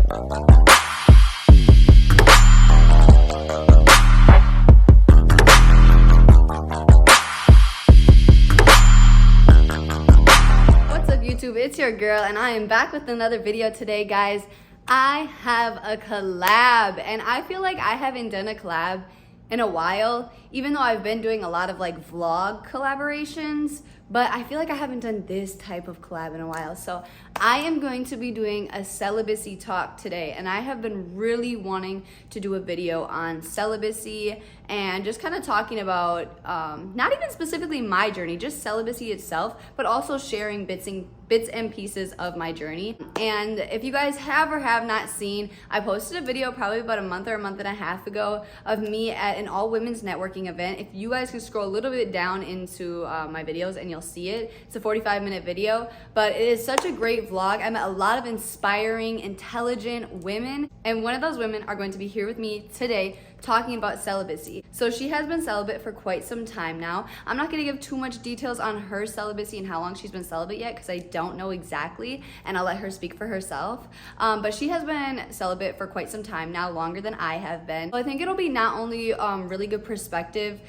YouTube, it's your girl and I am back with another video today, guys. I have a collab and I feel like I haven't done a collab in a while, even though I've been doing a lot of like vlog collaborations, but I feel like I haven't done this type of collab in a while. So I am going to be doing a celibacy talk today, and I have been really wanting to do a video on celibacy and just kind of talking about not even specifically my journey, just celibacy itself, but also sharing bits and pieces of my journey. And if you guys have or have not seen, I posted a video probably about a month or a month and a half ago of me at an all women's networking event. If you guys can scroll a little bit down into my videos and you'll see it. It's a 45-minute video, but it is such a great vlog. I met a lot of inspiring, intelligent women, and one of those women are going to be here with me today talking about celibacy. So she has been celibate for quite some time now. I'm not gonna give too much details on her celibacy and how long she's been celibate yet, because I don't know exactly, and I'll let her speak for herself. But she has been celibate for quite some time now, longer than I have been. So I think it'll be not only really good perspective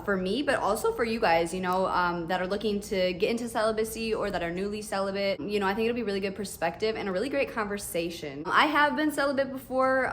for me, but also for you guys, you know, that are looking to get into celibacy or that are newly celibate. You know, I think it'll be really good perspective and a really great conversation. I have been celibate before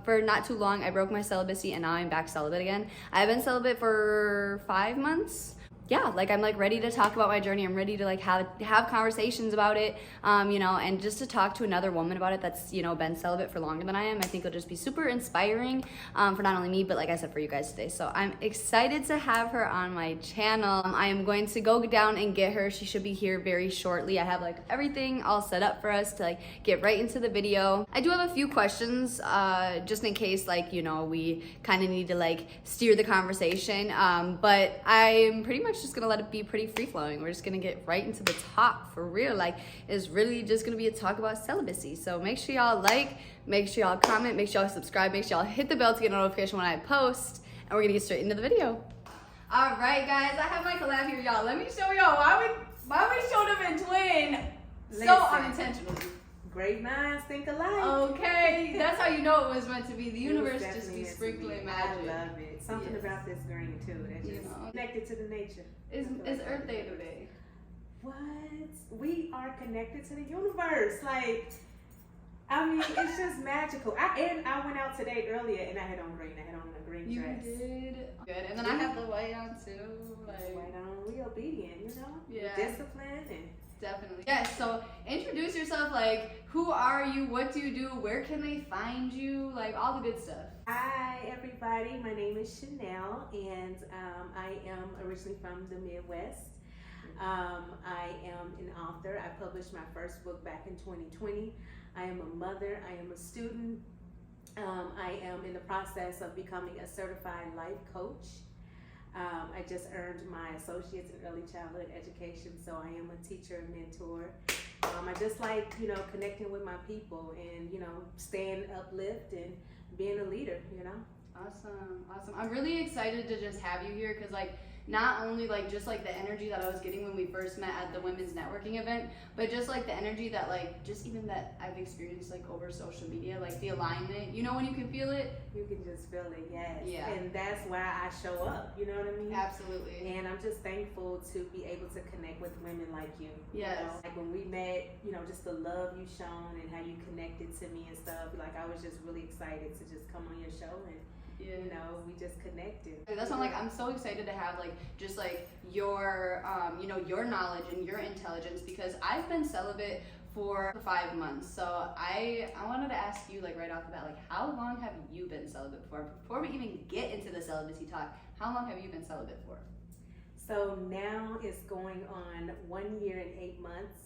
for not too long. I broke my celibacy and now I'm back celibate again. I've been celibate for 5 months. Yeah, like I'm like ready to talk about my journey. I'm ready to like have conversations about it, you know, and just to talk to another woman about it that's, you know, been celibate for longer than I am. I think it'll just be super inspiring for not only me, but like I said, for you guys today. So I'm excited to have her on my channel. I am going to go down and get her. She should be here very shortly. I have like everything all set up for us to like get right into the video. I do have a few questions just in case, like, you know, we kind of need to like steer the conversation, but I'm pretty much just gonna let it be pretty free-flowing. We're just gonna get right into the talk for real. Like, it's really just gonna be a talk about celibacy. So make sure y'all like, make sure y'all comment, make sure y'all subscribe, make sure y'all hit the bell to get a notification when I post, and we're gonna get straight into the video. All right, guys, I have my collab here, y'all. Let me show y'all why we showed up in twin so unintentionally. Great minds think alike. Okay, that's how you know it was meant to be. The universe just be sprinkling magic. I love it. Something about this green too that just connected to the nature. It's Earth Day today. What? We are connected to the universe. Like, I mean, it's just magical. I went out today earlier and I had on green. I had on a green dress. You did. Good. And then I have the white on too. Like, white on. We obedient, you know? Yeah. Discipline and. Definitely. Yes, so introduce yourself, like, who are you, what do you do, where can they find you, like, all the good stuff. Hi, everybody. My name is Chanel, and I am originally from the Midwest. I am an author. I published my first book back in 2020. I am a mother. I am a student. I am in the process of becoming a certified life coach. I just earned my associates in early childhood education, so I am a teacher and mentor. I just like, you know, connecting with my people and, you know, staying uplift and being a leader, you know. Awesome, awesome. I'm really excited to just have you here because, like, not only like just like the energy that I was getting when we first met at the women's networking event, but just like the energy that like just even that I've experienced like over social media, like the alignment, you know, when you can feel it. You can just feel it, yes. Yeah. And that's why I show up, you know what I mean? Absolutely. And I'm just thankful to be able to connect with women like you. Yes. You know? Like when we met, you know, just the love you shown and how you connected to me and stuff. Like I was just really excited to just come on your show and you know, we just connected. That's why I'm so excited to have like just like your you know, your knowledge and your intelligence, because I've been celibate for 5 months. So I wanted to ask you, like, right off the bat, like, how long have you been celibate for? Before we even get into the celibacy talk, how long have you been celibate for? So now it's going on 1 year and 8 months.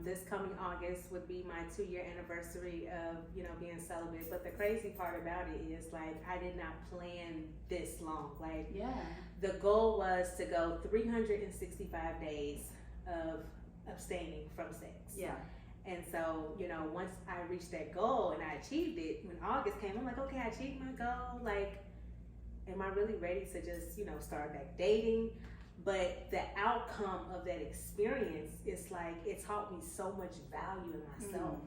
This coming August would be my 2-year anniversary of, you know, being celibate. But the crazy part about it is, like, I did not plan this long. Like, the goal was to go 365 days of abstaining from sex. Yeah. And so, you know, once I reached that goal and I achieved it, when August came, I'm like, okay, I achieved my goal. Like, am I really ready to just, you know, start back dating? But the outcome of that experience is like, it taught me so much value in myself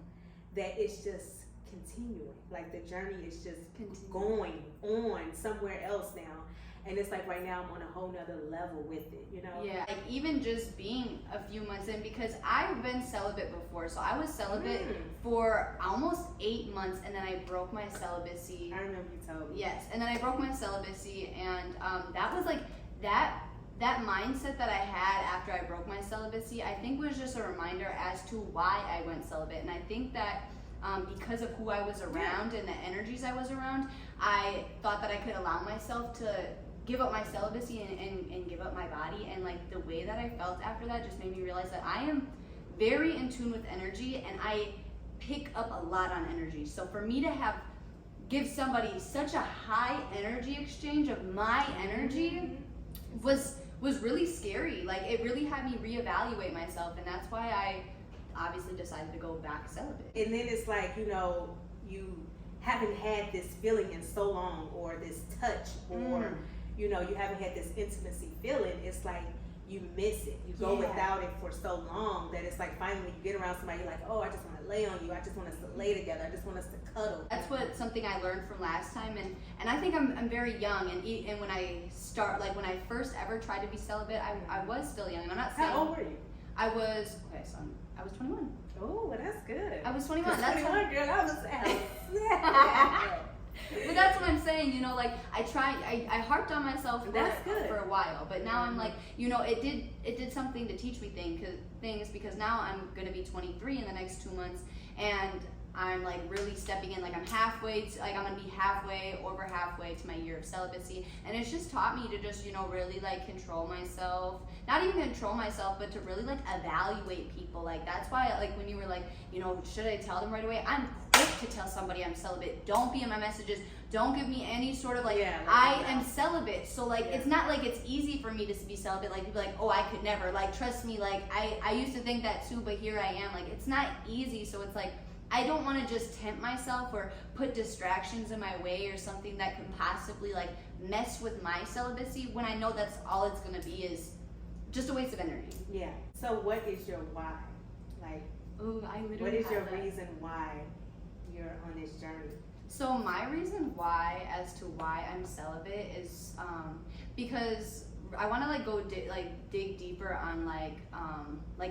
that it's just continuing. Like the journey is just Continuing. going on somewhere else now. And it's like right now I'm on a whole nother level with it, you know? Yeah, like even just being a few months in, because I've been celibate before. So I was celibate for almost 8 months, and then I broke my celibacy. I remember you told me. Yes, and then I broke my celibacy, and that was like that mindset that I had after I broke my celibacy, I think was just a reminder as to why I went celibate. And I think that because of who I was around and the energies I was around, I thought that I could allow myself to give up my celibacy and give up my body. And like the way that I felt after that just made me realize that I am very in tune with energy, and I pick up a lot on energy. So for me to give somebody such a high energy exchange of my energy was really scary. Like it really had me reevaluate myself, and that's why I obviously decided to go back celibate. And then it's like, you know, you haven't had this feeling in so long, or this touch, or you know, you haven't had this intimacy feeling. It's like you miss it. You go without it for so long that it's like finally when you get around somebody, you're like, oh, I just want to lay on you. I just want us to lay together. I just want us to cuddle. That's something I learned from last time, and I think I'm very young, and when I first ever tried to be celibate, I was still young. And I'm not saying. How old were you? I was 21. Oh, well, that's good. I was 21. That's 21, girl. I was out. But that's what I'm saying, you know, like I harped on myself for a while, but now I'm like, you know, it did something to teach me things because now I'm gonna be 23 in the next 2 months, and I'm like really stepping in, like I'm gonna be over halfway to my year of celibacy, and it's just taught me to just, you know, really like control myself, not even control myself, but to really like evaluate people. Like that's why, like when you were like, you know, should I tell them right away? I'm quick to tell somebody I'm celibate. Don't be in my messages. Don't give me any sort of like, I am celibate. So like, it's not like it's easy for me to be celibate. Like people like, oh, I could never. Like trust me. Like I used to think that too, but here I am. Like it's not easy. So it's like, I don't want to just tempt myself or put distractions in my way or something that could possibly like mess with my celibacy when I know that's all it's going to be is just a waste of energy. Yeah. So what is your why? Like, ooh, I literally what is your reason why you're on this journey? So my reason why as to why I'm celibate is because I want to like go dig deeper on like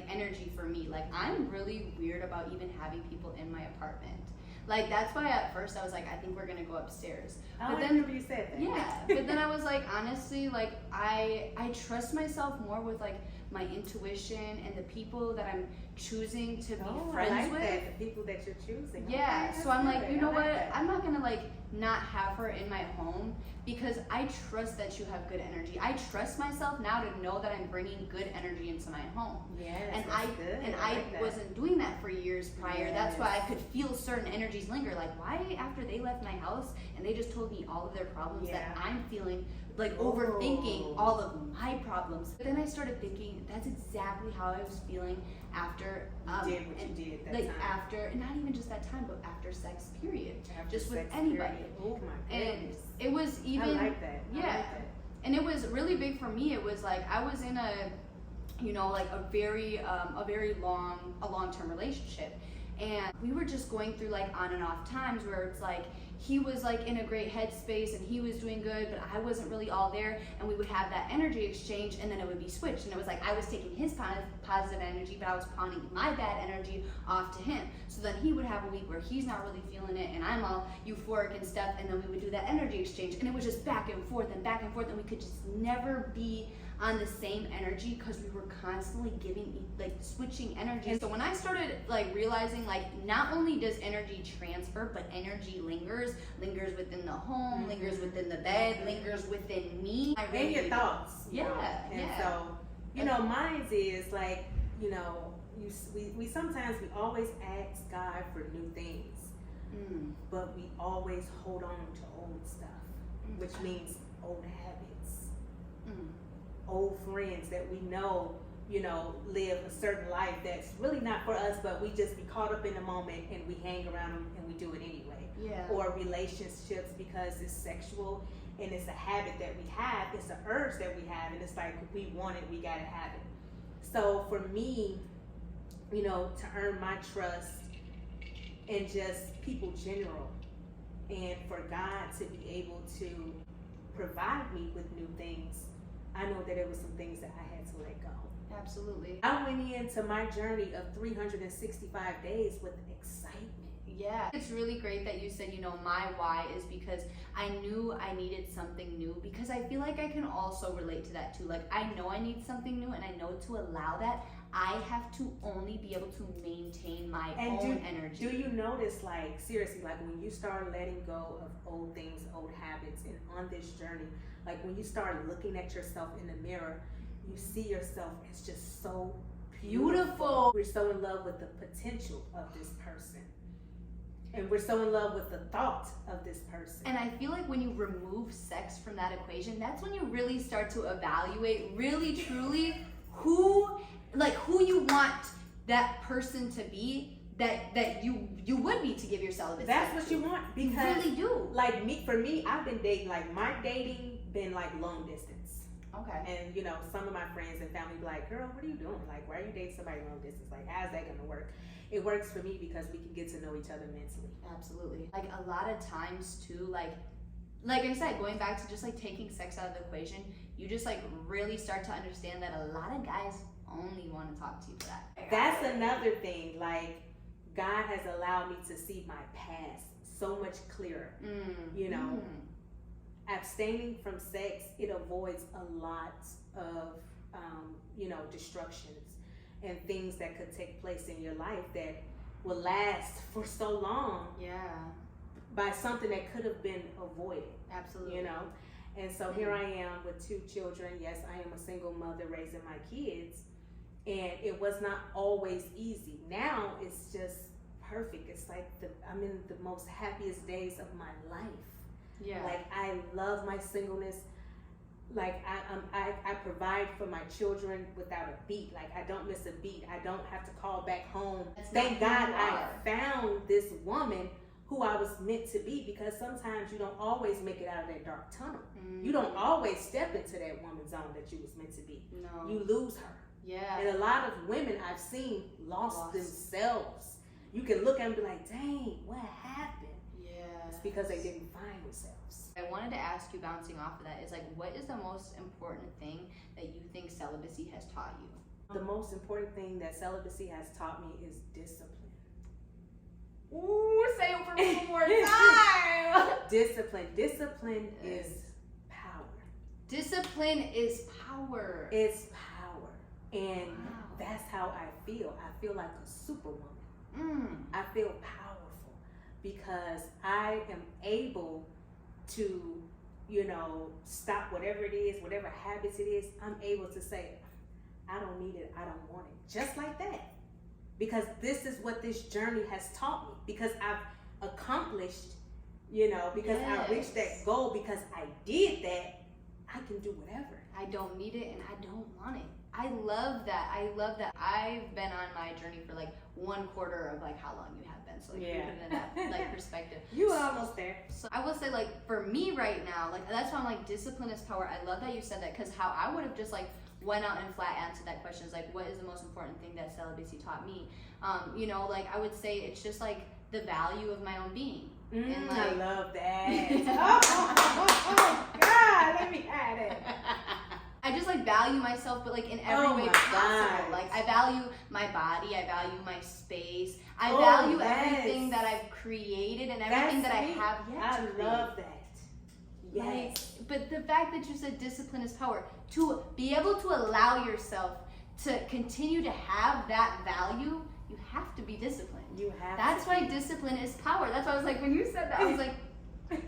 energy for me. Like I'm really weird about even having people in my apartment. Like that's why at first I was like, I think we're gonna go upstairs. But then remember you said that. Yeah, but then I was like, honestly, like I trust myself more with like my intuition and the people that I'm choosing to be friends with. That, the people that you're choosing. Yeah, so I'm like, you know what? I'm not gonna like not have her in my home because I trust that you have good energy. I trust myself now to know that I'm bringing good energy into my home. Yes, and I like wasn't doing that for years prior. Yes. That's why I could feel certain energies linger. Like why after they left my house and they just told me all of their problems that I'm feeling like overthinking all of my problems. But then I started thinking that's exactly how I was feeling after you did what you did that time. After, and not even just that time, but after sex period. After just with sex anybody. Period. Oh my goodness. And it was even I like that. Yeah. I like that. And it was really big for me. It was like I was in a, you know, like a very long-term relationship. And we were just going through like on and off times where it's like he was like in a great headspace and he was doing good, but I wasn't really all there, and we would have that energy exchange and then it would be switched, and it was like I was taking his positive energy, but I was pawning my bad energy off to him. So then he would have a week where he's not really feeling it and I'm all euphoric and stuff, and then we would do that energy exchange, and it was just back and forth, and we could just never be on the same energy because we were constantly switching energy. So when I started like realizing like not only does energy transfer, but energy lingers within the home, lingers within the bed, lingers within me. And your thoughts. Yeah. And so, you know, mine is like, you know, we sometimes always ask God for new things, but we always hold on to old stuff, which means old habits. Old friends that we know, you know, live a certain life that's really not for us, but we just be caught up in the moment and we hang around them and we do it anyway. Yeah. Or relationships because it's sexual and it's a habit that we have, it's an urge that we have, and it's like we want it, we gotta have it. So for me, you know, to earn my trust and just people general. And for God to be able to provide me with new things, I know that there was some things that I had to let go. Absolutely. I went into my journey of 365 days with excitement. Yeah. It's really great that you said, you know, my why is because I knew I needed something new, because I feel like I can also relate to that too. Like, I know I need something new, and I know to allow that, I have to only be able to maintain my own energy. Do you notice, like, seriously, like when you start letting go of old things, old habits, and on this journey, like when you start looking at yourself in the mirror, you see yourself as just so beautiful. We're so in love with the potential of this person. And we're so in love with the thought of this person. And I feel like when you remove sex from that equation, that's when you really start to evaluate really truly who you want that person to be, that you would be to give your celibacy. That's what you want, because you really do. Like for me, I've been dating, like my dating been like long distance. Okay. And you know, some of my friends and family be like, girl, what are you doing? Like, why are you dating somebody long distance? Like, how's that gonna work? It works for me because we can get to know each other mentally. Absolutely. Like a lot of times too, like I said, going back to just like taking sex out of the equation, you just like really start to understand that a lot of guys only want to talk to you for that. That's another thing. Like, God has allowed me to see my past so much clearer. You know, abstaining from sex, it avoids a lot of you know, destructions and things that could take place in your life that will last for so long. Yeah. By something that could have been avoided. Absolutely. You know? And so here I am with 2 children. Yes, I am a single mother raising my kids. And it was not always easy. Now it's just perfect. It's like I'm in the most happiest days of my life. Yeah. Like, I love my singleness. Like, I provide for my children without a beat. Like, I don't miss a beat. I don't have to call back home. Thank God I found this woman who I was meant to be, because sometimes you don't always make it out of that dark tunnel. You don't always step into that woman's zone that you was meant to be. No. You lose her. Yeah. And a lot of women I've seen lost themselves. You can look at them and be like, dang, what happened? Yeah. It's because they didn't find themselves. I wanted to ask you, bouncing off of that, is like, what is the most important thing that you think celibacy has taught you? The most important thing that celibacy has taught me is discipline. Ooh, say it for me one more time. Discipline. Discipline is power. Discipline is power. It's power. And that's how I feel. I feel like a superwoman. I feel powerful because I am able to, you know, stop whatever it is, whatever habits it is. I'm able to say, I don't need it, I don't want it. Just like that. Because this is what this journey has taught me. Because I've accomplished, you know, because I reached that goal, because I did that, I can do whatever. I don't need it and I don't want it. I love that. I love that. I've been on my journey for like 1/4 of like how long you have been. So like, you put it in that like perspective. You were almost there. So I will say, like, for me right now, like, that's why I'm like, discipline is power. I love that you said that, because how I would have just like went out and flat answered that question is like, what is the most important thing that celibacy taught me? You know, like, I would say it's just like the value of my own being. And like, I love that. oh God, let me add it. I just like value myself, but like in every way possible. Like, I value my body, I value my space, I value everything that I've created and everything that I have yet to create. I love that. Yes. Like, but the fact that you said discipline is power, to be able to allow yourself to continue to have that value, you have to be disciplined. You have. That's why discipline is power. That's why I was like, when you said that, I was like,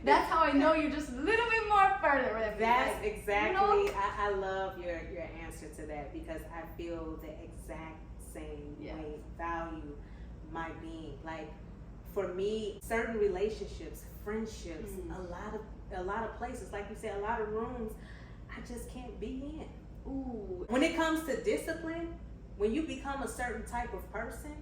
that's how I know you're just a little bit more further with it. That's like, exactly. You know? I love your answer to that, because I feel the exact same way. Value my being. Like, for me, certain relationships, friendships, a lot of places, like you said, a lot of rooms, I just can't be in. Ooh. When it comes to discipline, when you become a certain type of person,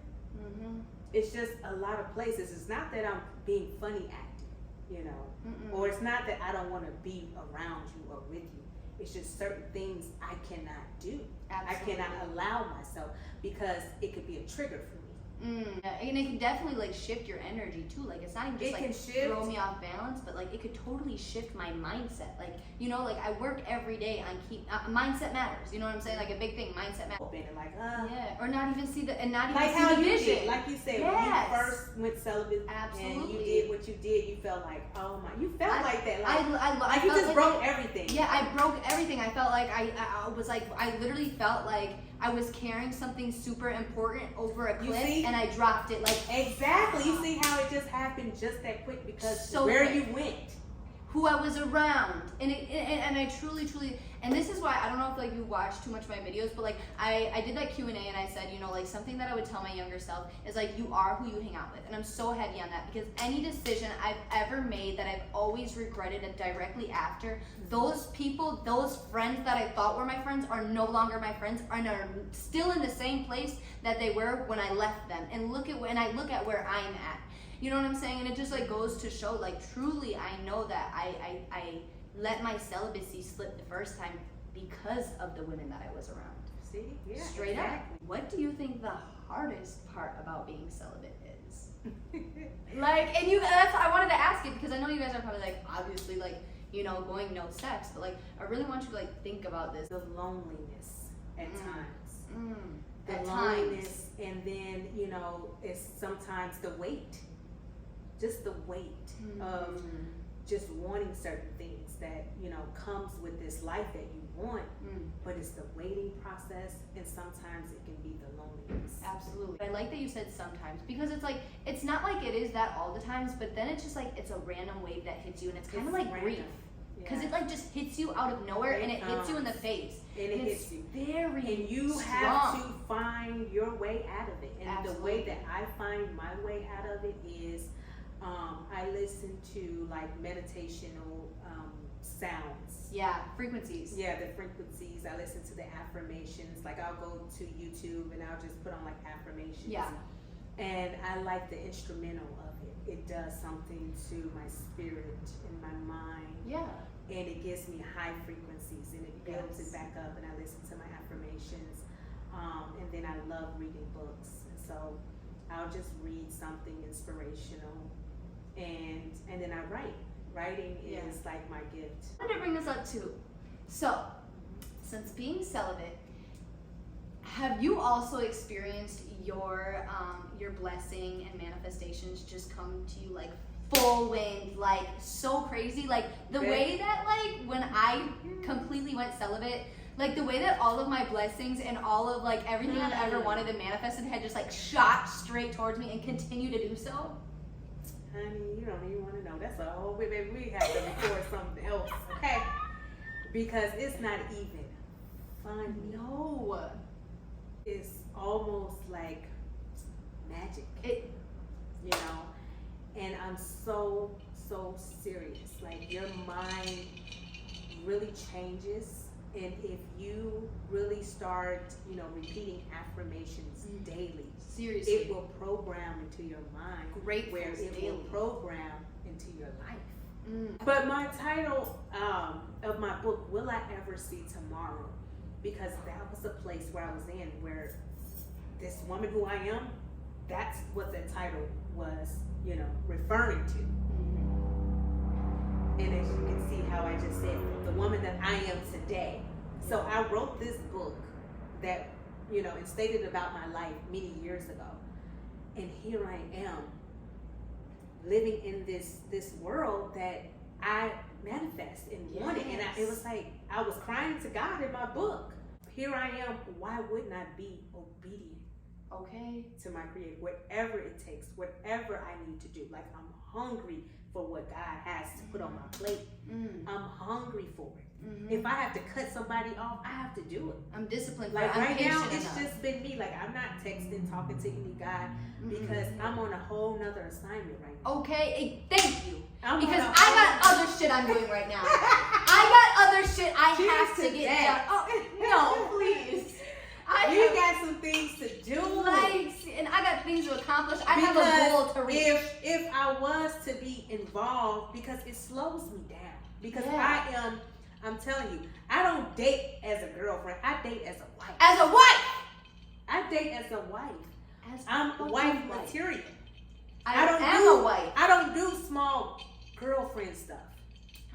it's just a lot of places. It's not that I'm being funny acting, you know, or it's not that I don't want to be around you or with you. It's just certain things I cannot do. Absolutely. I cannot allow myself, because it could be a trigger for me. Yeah, and it can definitely like shift your energy too. Like it's not even just It can like shift. throw me off balance, but like it could totally shift my mindset. Like, you know, like I work every day on mindset matters. You know what I'm saying? Like a big thing, mindset matters. Like, yeah, or not even see the and not even like see how the you vision. did, like you said, Yes. when you first went celibate, Absolutely. and you did what you did, you felt like, oh my, you felt like that, like, I like you felt just like broke everything. Yeah, I broke everything. I felt like I was like, I literally felt like I was carrying something super important over a cliff, and I dropped it. Like exactly. You see how it just happened just that quick because so where quick. you went, who I was around, and I truly, and this is why I don't know if like you watch too much of my videos, but like I did that Q&A and I said, you know, like something that I would tell my younger self is like, you are who you hang out with, and I'm so heavy on that because any decision I've ever made that I've always regretted it directly after, those people, those friends that I thought were my friends are no longer my friends, and are still in the same place that they were when I left them, and I look at where I'm at. You know what I'm saying? And it just like goes to show, like, truly I know that I let my celibacy slip the first time because of the women that I was around. see, yeah, Straight exactly. up. What do you think the hardest part about being celibate is? Like, and that's I wanted to ask it because I know you guys are probably like, obviously, like, you know, going no sex, but like I really want you to like think about this. The loneliness at times. The At loneliness, and then, you know, it's sometimes the weight. Just the weight of just wanting certain things that, you know, comes with this life that you want, but it's the waiting process, and sometimes it can be the loneliness. Absolutely. I like that you said sometimes, because it's like, it's not like it is that all the times, but then it's just like, it's a random wave that hits you, and it's kind of like grief. Because it like just hits you out of nowhere, and it hits you in the face. And it hits you. Very And you strong. have to find your way out of it. And Absolutely. the way that I find my way out of it is, I listen to like meditational sounds. Yeah, frequencies. Yeah, the frequencies. I listen to the affirmations. Like I'll go to YouTube and I'll just put on like affirmations. Yeah. And I like the instrumental of it. It does something to my spirit and my mind. Yeah. And it gives me high frequencies, and it builds it back up, and I listen to my affirmations. And then I love reading books. And so I'll just read something inspirational, and then I write. Writing is like my gift. I wanted to bring this up too. So, since being celibate, have you also experienced your blessing and manifestations just come to you like full wind, like so crazy? Like the way that like when I completely went celibate, like the way that all of my blessings and all of like everything I've ever wanted to manifest had just like shot straight towards me and continue to do so. Honey, you don't even want to know. That's a whole baby. We have to record something else, okay? Because it's not even funny. No. It's almost like magic. You know? And I'm so serious. Like your mind really changes, and if you really start, you know, repeating affirmations daily, seriously, it will program into your mind. Great, where it daily. will program into your life. But my title of my book, Will I Ever See Tomorrow? Because that was a place where I was in, where this woman who I am, that's what the title was, you know, referring to. And as you can see how I just said, the woman that I am today. So I wrote this book that, you know, it stated about my life many years ago. And here I am, living in this world that I manifest and wanted. And it was like, I was crying to God in my book. Here I am, why wouldn't I be obedient? Okay, to my Creator, whatever it takes, whatever I need to do. Like I'm hungry for what God has to put on my plate. I'm hungry for it. If I have to cut somebody off, I have to do it. I'm disciplined. Like I'm right now, patient it's enough. just been me. Like I'm not texting, talking to any guy because I'm on a whole nother assignment right now. Okay, thank you. I'm Because on a I got other shit I'm doing right now. I got other shit I have to get that. done. Oh, no, please. You got some things to do. Like, and I got things to accomplish. I have a goal to reach. If I was to be involved, because it slows me down. Because I'm telling you, I don't date as a girlfriend. I date as a wife. As a wife. I date as a wife. I'm wife material. I am a wife. I don't do small girlfriend stuff.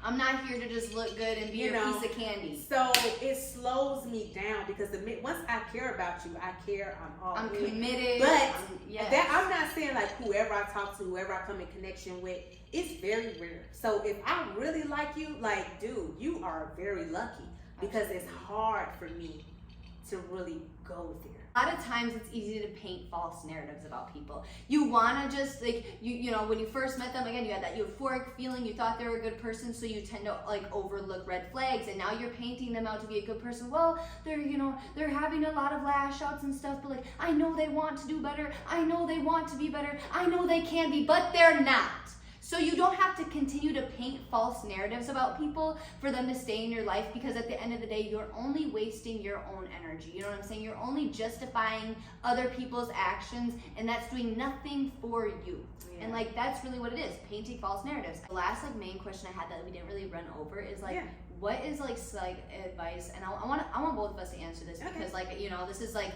I'm not here to just look good and be your piece of candy. So it slows me down because once I care about you, I care. I'm committed. But I'm not saying like whoever I talk to, whoever I come in connection with, it's very rare. So if I really like you, like, dude, you are very lucky because it's hard for me to really go there. A lot of times it's easy to paint false narratives about people. You want to just like, you know, when you first met them, again, you had that euphoric feeling, you thought they were a good person, so you tend to like overlook red flags, and now you're painting them out to be a good person. Well, they're, you know, they're having a lot of lash outs and stuff, but like, I know they want to do better, I know they want to be better, I know they can be, but they're not. So you don't have to continue to paint false narratives about people for them to stay in your life, because at the end of the day, you're only wasting your own energy. You know what I'm saying? You're only justifying other people's actions, and that's doing nothing for you. Yeah. And like, that's really what it is, painting false narratives. The last like main question I had that we didn't really run over is like, what is like advice? And I want both of us to answer this, because like, you know, this is like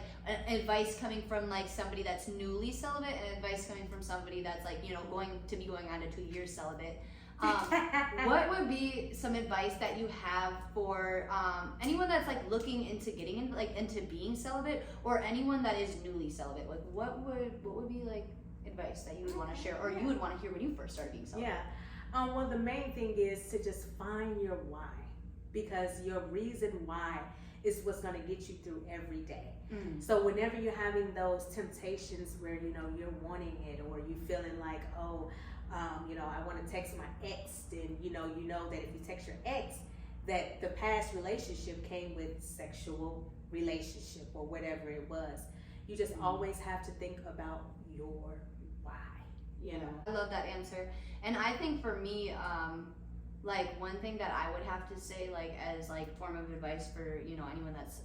advice coming from like somebody that's newly celibate, and advice coming from somebody that's like, you know, going on to 2 years celibate. What would be some advice that you have for anyone that's like looking into getting into being celibate, or anyone that is newly celibate? Like, what would be like advice that you would want to share, or you would want to hear when you first started being celibate? Well, the main thing is to just find your why, because your reason why is what's going to get you through every day. So whenever you're having those temptations where, you know, you're wanting it, or you feeling like, you know, I want to text my ex, then you know that if you text your ex, that the past relationship came with sexual relationship or whatever it was. You just always have to think about your why, you know. I love that answer. And I think for me, like one thing that I would have to say, like as like form of advice for, you know, anyone that's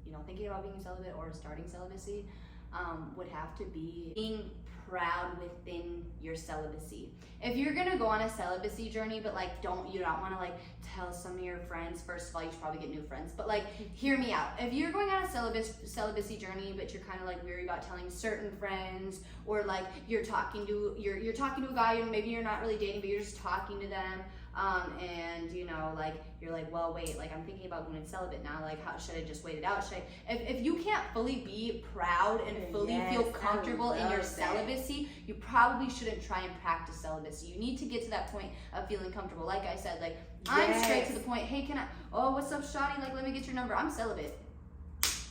you know, thinking about being celibate or starting celibacy, would have to be being proud within your celibacy. If you're gonna go on a celibacy journey, but like you don't want to like tell some of your friends, first of all, you should probably get new friends, but like hear me out. If you're going on a celibacy journey, but you're kind of like weary about telling certain friends, or like you're talking to a guy, and maybe you're not really dating, but you're just talking to them, and you know, like you're like, well, wait, like I'm thinking about going celibate now, like how should I just wait it out? If you can't fully be proud and fully feel comfortable in your celibacy, you probably shouldn't try and practice celibacy. You need to get to that point of feeling comfortable. Like I said, like I'm straight to the point. Hey, what's up, shawty? Like, let me get your number. I'm celibate.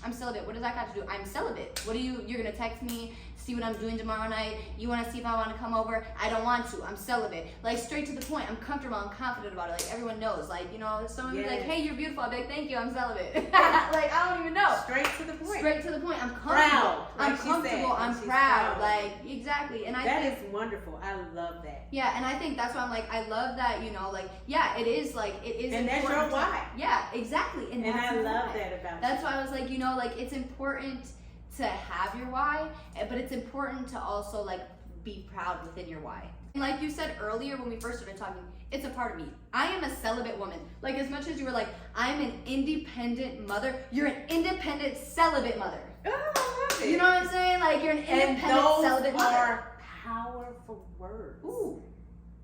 What does that got to do? I'm celibate. You're gonna text me, see what I'm doing tomorrow night. You wanna see if I wanna come over? I don't want to. I'm celibate. Like, straight to the point. I'm comfortable. I'm confident about it. Like, everyone knows. Like, you know, if someone be like, hey, you're beautiful, I'll be like, thank you, I'm celibate. Like, I don't even know. Straight to the point. Straight to the point. I'm comfortable. Proud. I'm comfortable. I'm proud. Like, exactly. And that is wonderful. I love that. Yeah, and I think that's why I'm like, I love that, you know, like, yeah, it is and that's your why. Yeah, exactly. And I love that about you. That's why I was like, you know, like, it's important to have your why, but it's important to also like be proud within your why. And like you said earlier when we first started talking, it's a part of me. I am a celibate woman. Like, as much as you were like, I'm an independent mother, you're an independent celibate mother. Oh, I love it. You know what I'm saying? Like, you're an independent celibate mother. Are powerful words. Ooh.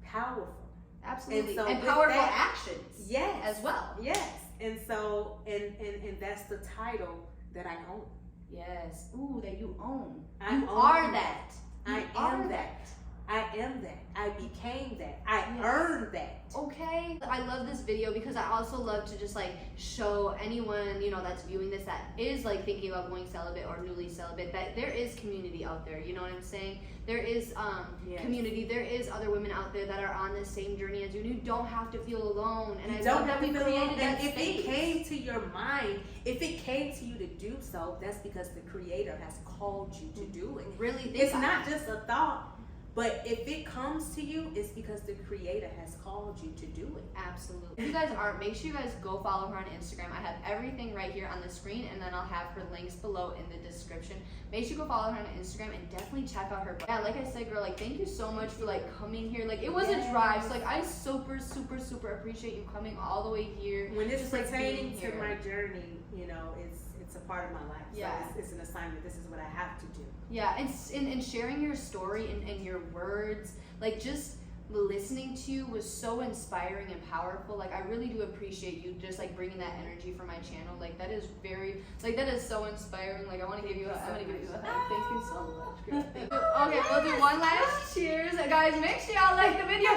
Powerful. Absolutely. And powerful actions. Yes. As well. Yes. And so, and that's the title that I own. Yes. Ooh, that you own. I are that. I am that. I am that. I became that. I earned that. Okay. I love this video because I also love to just like show anyone, you know, that's viewing this that is like thinking about going celibate or newly celibate, that there is community out there. You know what I'm saying? There is community. There is other women out there that are on the same journey as you. You don't have to feel alone. And I love that we created that space. If it came to your mind, if it came to you to do so, that's because the Creator has called you to do it. Really think it's not just a thought. But if it comes to you, it's because the Creator has called you to do it. Absolutely. If you guys aren't, make sure you guys go follow her on Instagram. I have everything right here on the screen, and then I'll have her links below in the description. Make sure you go follow her on Instagram and definitely check out her book. Yeah, like I said, girl, like thank you so much for like coming here. Like, it was a drive, so like I super appreciate you coming all the way here. When it's pertaining to my journey, you know, it's it's a part of my life. Yeah. So it's an assignment. This is what I have to do. Yeah, and sharing your story and your words, like just listening to you was so inspiring and powerful. Like I really do appreciate you just like bringing that energy for my channel. Like that is very, like that is so inspiring. Like I want to give you a hug. Thank you so much, girl. Thank you. Okay, we'll do one last cheers. Guys, make sure y'all like the video.